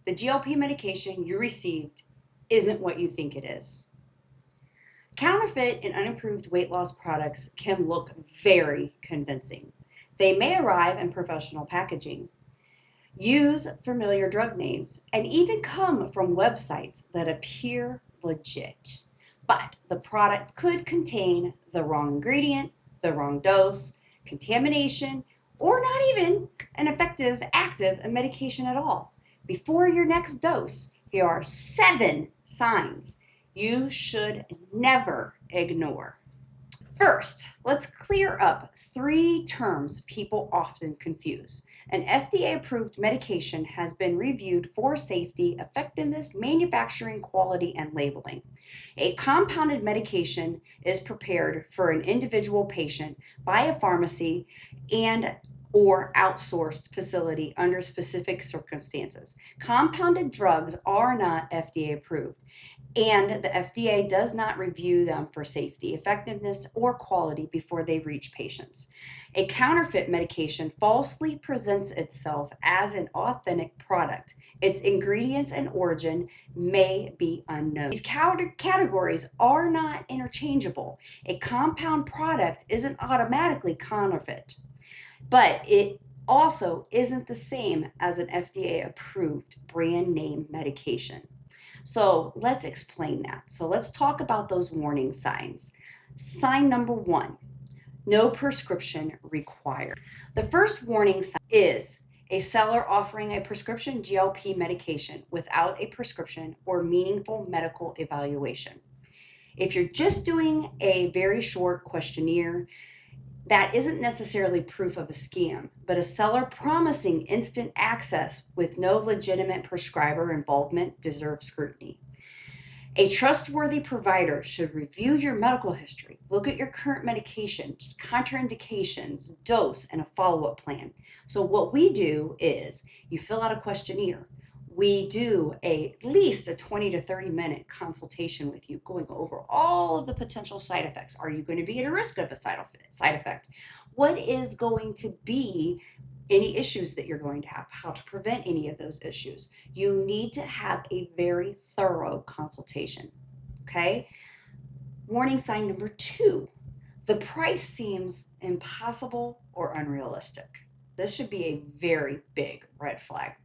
the GLP medication you received isn't what you think it is. Counterfeit and unapproved weight loss products can look very convincing. They may arrive in professional packaging, use familiar drug names, and even come from websites that appear legit. But the product could contain the wrong ingredient, the wrong dose, contamination, or not even an effective active medication at all. Before your next dose, here are 7 signs you should never ignore. First, let's clear up 3 terms people often confuse. An FDA-approved medication has been reviewed for safety, effectiveness, manufacturing, quality, and labeling. A compounded medication is prepared for an individual patient by a pharmacy and or outsourced facility under specific circumstances. Compounded drugs are not FDA approved, and the FDA does not review them for safety, effectiveness, or quality before they reach patients. A counterfeit medication falsely presents itself as an authentic product. Its ingredients and origin may be unknown. These categories are not interchangeable. A compound product isn't automatically counterfeit, but it also isn't the same as an FDA-approved brand name medication. So let's explain that. So let's talk about those warning signs. Sign number 1, no prescription required. The first warning sign is a seller offering a prescription GLP medication without a prescription or meaningful medical evaluation. If you're just doing a very short questionnaire, that isn't necessarily proof of a scam, but a seller promising instant access with no legitimate prescriber involvement deserves scrutiny. A trustworthy provider should review your medical history, look at your current medications, contraindications, dose, and a follow-up plan. So what we do is you fill out a questionnaire. We do at least a 20 to 30 minute consultation with you, going over all of the potential side effects. Are you going to be at a risk of a side effect? What is going to be any issues that you're going to have? How to prevent any of those issues? You need to have a very thorough consultation, okay? Warning sign number 2, the price seems impossible or unrealistic. This should be a very big red flag.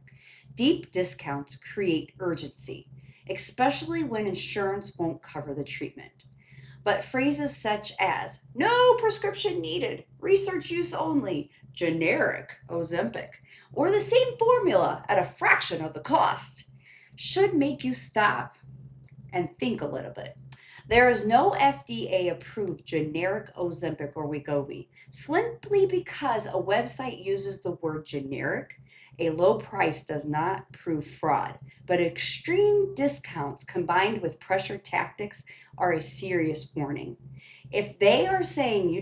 Deep discounts create urgency, especially when insurance won't cover the treatment. But phrases such as, no prescription needed, research use only, generic Ozempic, or the same formula at a fraction of the cost should make you stop and think a little bit. There is no FDA-approved generic Ozempic or Wegovy. Simply because a website uses the word generic, a low price does not prove fraud, but extreme discounts combined with pressure tactics are a serious warning. If they are saying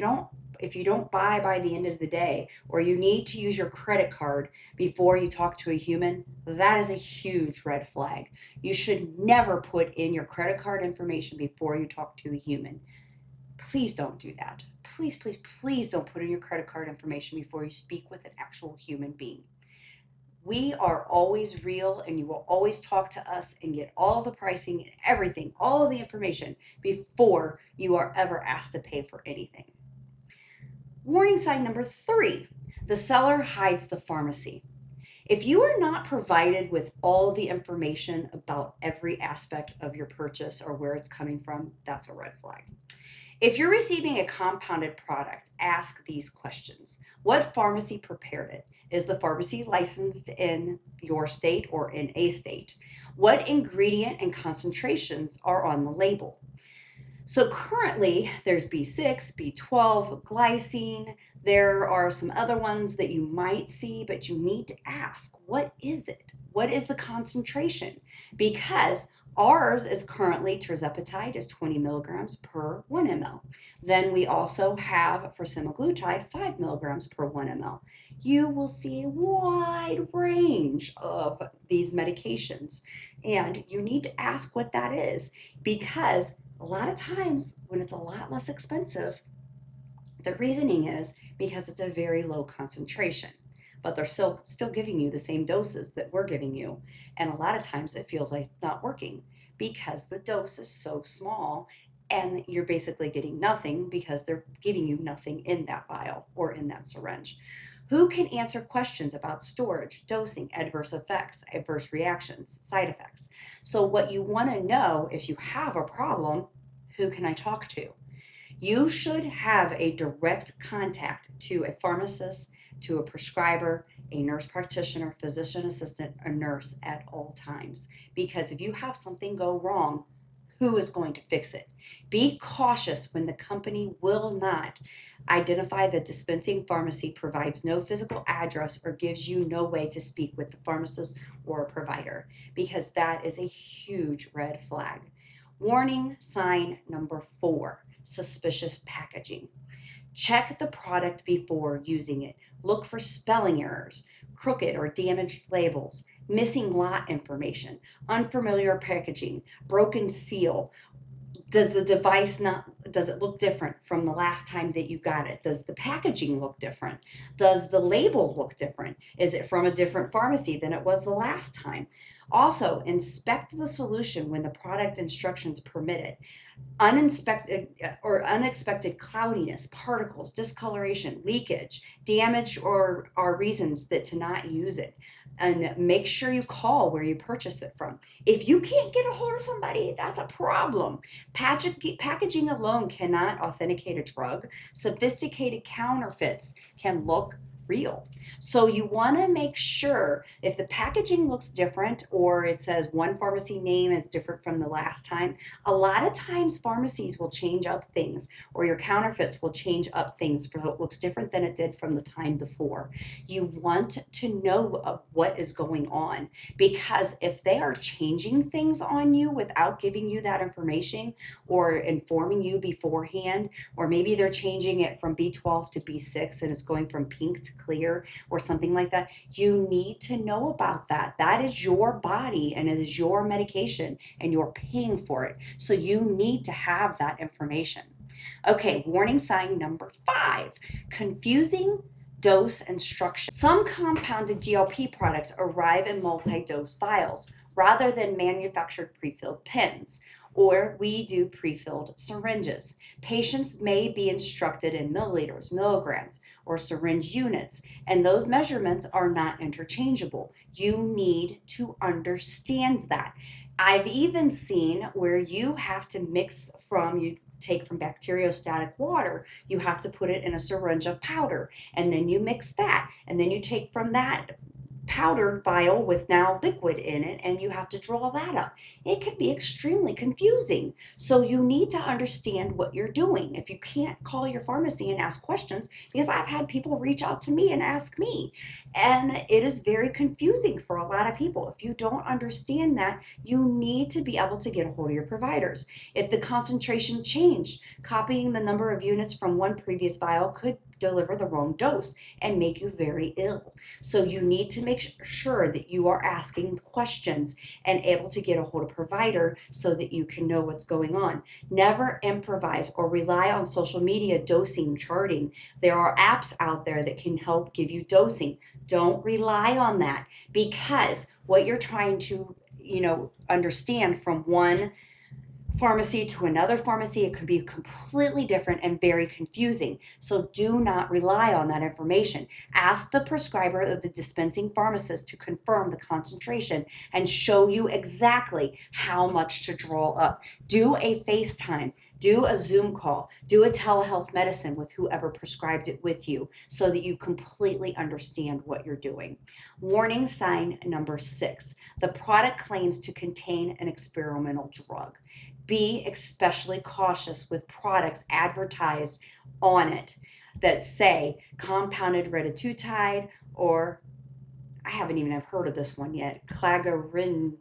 if you don't buy by the end of the day, or you need to use your credit card before you talk to a human, that is a huge red flag. You should never put in your credit card information before you talk to a human. Please don't do that. Please, please, please don't put in your credit card information before you speak with an actual human being. We are always real, and you will always talk to us and get all the pricing and everything, all of the information before you are ever asked to pay for anything. Warning sign number 3, the seller hides the pharmacy. If you are not provided with all the information about every aspect of your purchase or where it's coming from, that's a red flag. If you're receiving a compounded product, ask these questions. What pharmacy prepared it? Is the pharmacy licensed in your state or in a state? What ingredient and concentrations are on the label? So currently there's B6, B12, glycine. There are some other ones that you might see, but you need to ask, what is it? What is the concentration? Because ours is currently tirzepatide is 20 milligrams per 1 ml. Then we also have for semaglutide 5 milligrams per 1 ml. You will see a wide range of these medications, and you need to ask what that is, because a lot of times when it's a lot less expensive, the reasoning is because it's a very low concentration. but they're still giving you the same doses that we're giving you. And a lot of times it feels like it's not working because the dose is so small and you're basically getting nothing because they're giving you nothing in that vial or in that syringe. Who can answer questions about storage, dosing, adverse effects, adverse reactions, side effects? So, what you want to know if you have a problem, who can I talk to? You should have a direct contact to a pharmacist, to a prescriber, a nurse practitioner, physician assistant, a nurse at all times. Because if you have something go wrong, who is going to fix it? Be cautious when the company will not identify the dispensing pharmacy provides no physical address or gives you no way to speak with the pharmacist or a provider, because that is a huge red flag. Warning sign number 4, suspicious packaging. Check the product before using it. Look for spelling errors, crooked or damaged labels, missing lot information, unfamiliar packaging, broken seal. Does the device not, does it look different from the last time that you got it? Does the packaging look different? Does the label look different? Is it from a different pharmacy than it was the last time? Also, inspect the solution when the product instructions permit it. Unexpected cloudiness, particles, discoloration, leakage, damage, or are reasons that to not use it. And make sure you call where you purchase it from. If you can't get a hold of somebody, that's a problem. Packaging alone cannot authenticate a drug. Sophisticated counterfeits can look real. So you want to make sure if the packaging looks different or it says one pharmacy name is different from the last time, a lot of times pharmacies will change up things or your counterfeits will change up things so it looks different than it did from the time before. You want to know what is going on, because if they are changing things on you without giving you that information or informing you beforehand, or maybe they're changing it from B12 to B6 and it's going from pink to clear or something like that, you need to know about that. That is your body and it is your medication and you're paying for it. So you need to have that information. Okay, warning sign number 5, confusing dose instructions. Some compounded GLP products arrive in multi-dose vials rather than manufactured pre-filled pens, or we do pre-filled syringes. Patients may be instructed in milliliters, milligrams, or syringe units, and those measurements are not interchangeable. You need to understand that. I've even seen where you have to you take from bacteriostatic water, you have to put it in a syringe of powder, and then you mix that, and then you take from that powdered vial with now liquid in it and you have to draw that up. It can be extremely confusing. So you need to understand what you're doing. If you can't, call your pharmacy and ask questions, because I've had people reach out to me and ask me, and it is very confusing for a lot of people. If you don't understand that, you need to be able to get a hold of your providers. If the concentration changed, copying the number of units from one previous vial could deliver the wrong dose and make you very ill. So you need to make sure that you are asking questions and able to get a hold of a provider so that you can know what's going on. Never improvise or rely on social media dosing charting. There are apps out there that can help give you dosing. Don't rely on that, because what you're trying to, understand from one pharmacy to another pharmacy, it could be completely different and very confusing. So do not rely on that information. Ask the prescriber or the dispensing pharmacist to confirm the concentration and show you exactly how much to draw up. Do a FaceTime. Do a Zoom call, do a telehealth medicine with whoever prescribed it with you so that you completely understand what you're doing. Warning sign number 6, the product claims to contain an experimental drug. Be especially cautious with products advertised on it that say compounded retatrutide, or I haven't even heard of this one yet, clagarin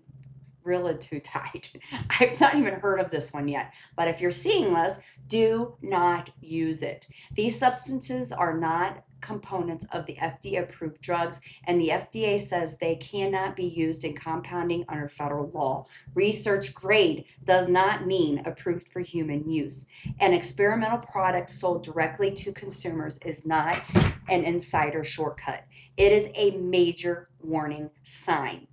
Rilitutide. I've not even heard of this one yet, but if you're seeing this, do not use it. These substances are not components of the FDA approved drugs, and the FDA says they cannot be used in compounding under federal law. Research grade does not mean approved for human use. An experimental product sold directly to consumers is not an insider shortcut. It is a major warning sign.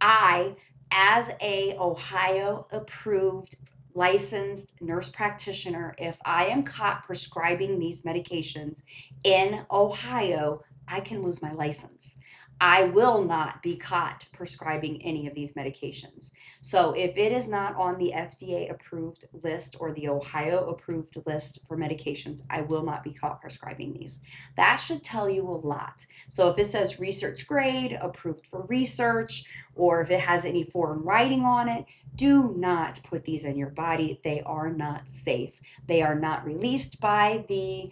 I, as a Ohio approved licensed nurse practitioner, if I am caught prescribing these medications in Ohio, I can lose my license. I will not be caught prescribing any of these medications. So if it is not on the FDA approved list or the Ohio approved list for medications, I will not be caught prescribing these. That should tell you a lot. So if it says research grade, approved for research, or if it has any foreign writing on it, do not put these in your body. They are not safe. They are not released by the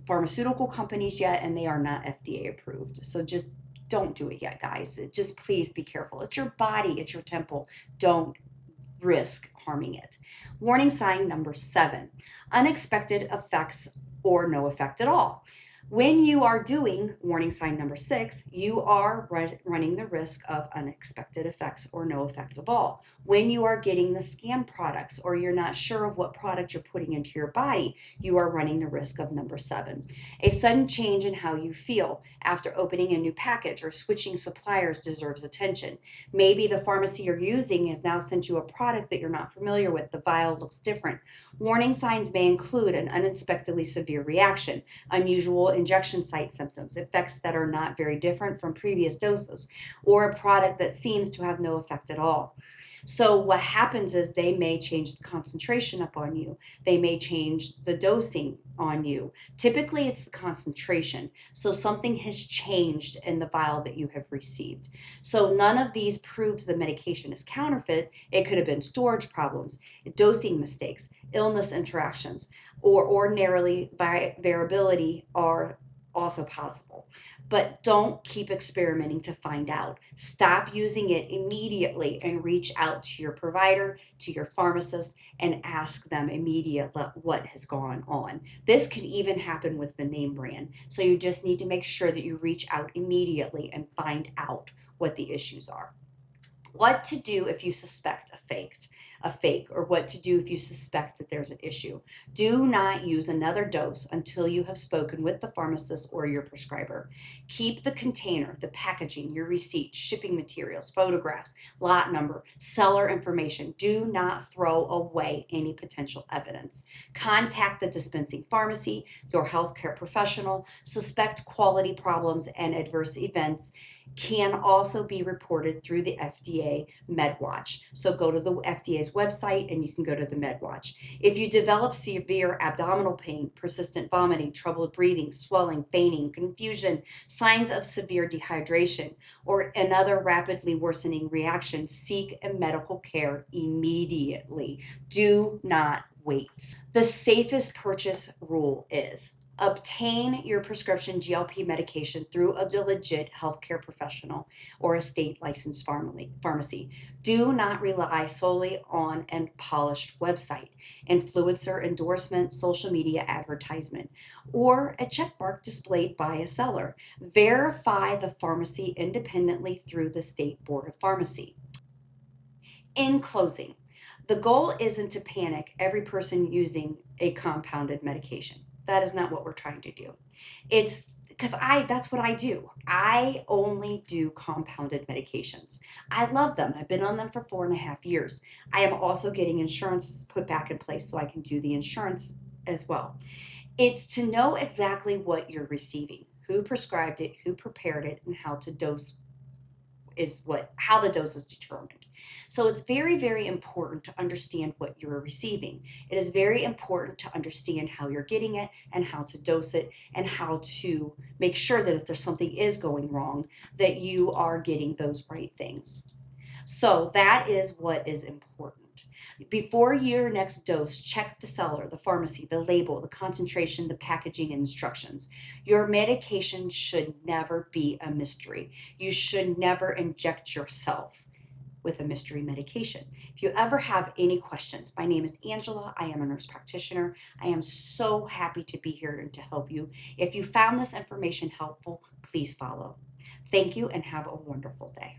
pharmaceutical companies yet, and they are not FDA approved. So just don't do it yet, guys. Just please be careful. It's your body, it's your temple. Don't risk harming it. Warning sign number 7, unexpected effects or no effect at all. When you are doing warning sign number 6, you are running the risk of unexpected effects or no effect at all. When you are getting the scam products or you're not sure of what product you're putting into your body, you are running the risk of number 7. A sudden change in how you feel after opening a new package or switching suppliers deserves attention. Maybe the pharmacy you're using has now sent you a product that you're not familiar with. The vial looks different. Warning signs may include an unexpectedly severe reaction, unusual injection site symptoms, effects that are not very different from previous doses, or a product that seems to have no effect at all. So what happens is they may change the concentration up on you. They may change the dosing on you. Typically, it's the concentration. So something has changed in the vial that you have received. So none of these proves the medication is counterfeit. It could have been storage problems, dosing mistakes, illness interactions, or ordinarily variability are also possible. But don't keep experimenting to find out. Stop using it immediately and reach out to your provider, to your pharmacist, and ask them immediately what has gone on. This could even happen with the name brand. So you just need to make sure that you reach out immediately and find out what the issues are. What to do if you suspect a fake, or what to do if you suspect that there's an issue. Do not use another dose until you have spoken with the pharmacist or your prescriber. Keep the container, the packaging, your receipt, shipping materials, photographs, lot number, seller information. Do not throw away any potential evidence. Contact the dispensing pharmacy, your healthcare professional. Suspect quality problems and adverse events can also be reported through the FDA MedWatch. So go to the FDA's website and you can go to the MedWatch. If you develop severe abdominal pain, persistent vomiting, trouble breathing, swelling, fainting, confusion, signs of severe dehydration, or another rapidly worsening reaction, seek a medical care immediately. Do not wait. The safest purchase rule is obtain your prescription GLP medication through a legit healthcare professional or a state licensed pharmacy. Do not rely solely on a polished website, influencer endorsement, social media advertisement, or a checkmark displayed by a seller. Verify the pharmacy independently through the State Board of Pharmacy. In closing, the goal isn't to panic every person using a compounded medication. That is not what we're trying to do. It's because that's what I do. I only do compounded medications. I love them. I've been on them for 4.5 years. I am also getting insurance put back in place so I can do the insurance as well. It's to know exactly what you're receiving, who prescribed it, who prepared it, and how the dose is determined. So it's very, very important to understand what you're receiving. It is very important to understand how you're getting it and how to dose it and how to make sure that if there's something is going wrong, that you are getting those right things. So that is what is important. Before your next dose, check the seller, the pharmacy, the label, the concentration, the packaging, and instructions. Your medication should never be a mystery. You should never inject yourself. with a mystery medication. If you ever have any questions, my name is Angela. I am a nurse practitioner. I am so happy to be here and to help you. If you found this information helpful, please follow. Thank you and have a wonderful day.